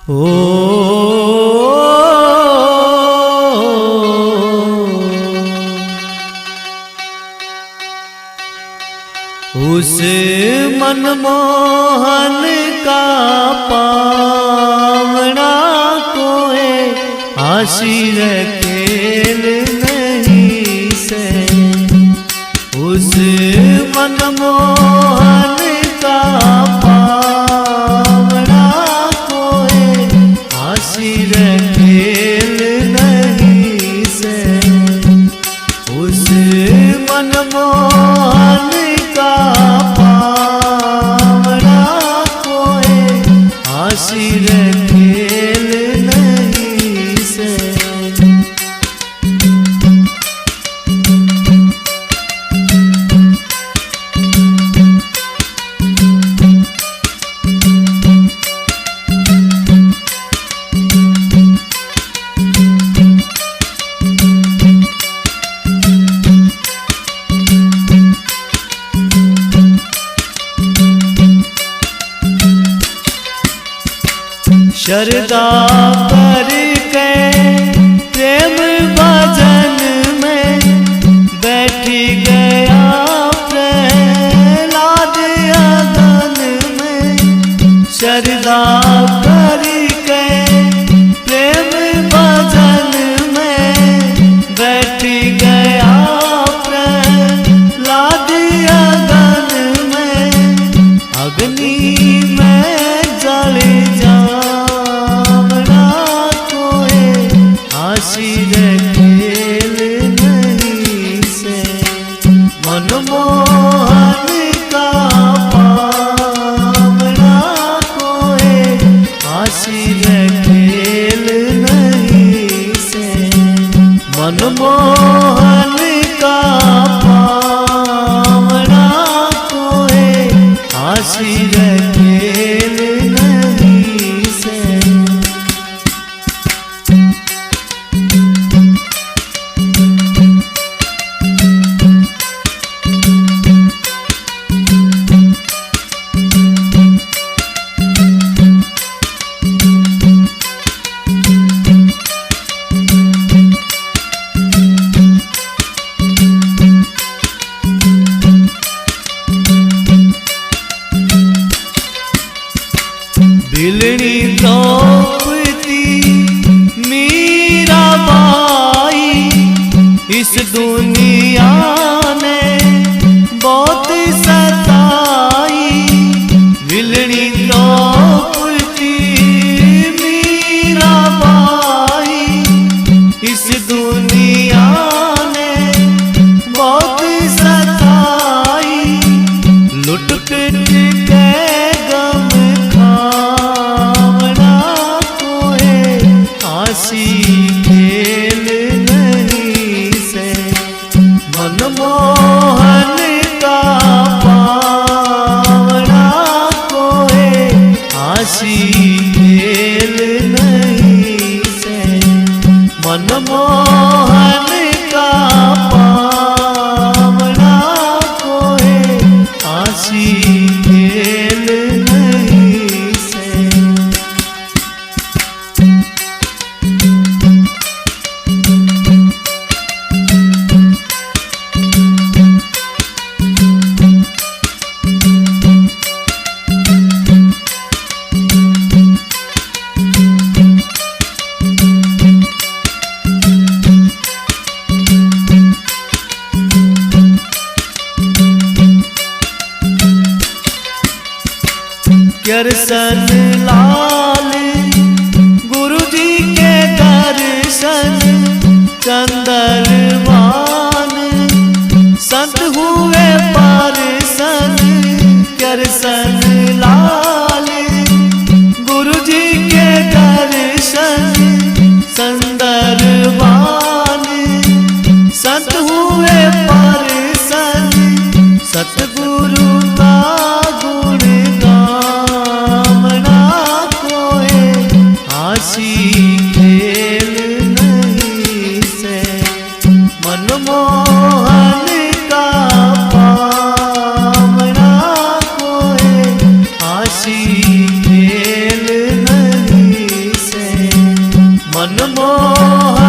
ओ उस मनमोहन का पावना कोई आशीर खेल नहीं से। उस मनमोहन का पावना कोई आशीर खेल नहीं से। उस मनमोहन का पावना कोई आशीर खेल नहीं से। शरदा करके प्रेम भजन में बैठ गया प्रहलाद अगन में। शरदा करके प्रेम भजन में बैठ गया प्रहलाद अगन में। अग्नि में जल आशीर खेल नहीं से। मनमोहन का पावना कोई आशीर खेल नहीं से। मनमोहन का पावना कोई आशीर खेल नहीं से। बिलड़ी द्रौपदी मीराबाई इस दुनिया ने बहुत सताई। बिलड़ी द्रौपदी मीराबाई इस दुनिया ने बहुत सताई। लुट पिट के गम आशी खेल नहीं से। मनमोहन का पावना कोई आशी खेल नहीं से। मनमोहन का पावना कोई आशी खेल नहीं से। दर्शन लाल गुरु जी के दर्शन चंद्रमान संत हुए पारसन। दर्शन लाल गुरु जी के दर्शन चंद्रमान संत हुए पारसन। सतगुरु का गुण आशी खेल नहीं से। मनमोहन का पावना कोई मनमोहन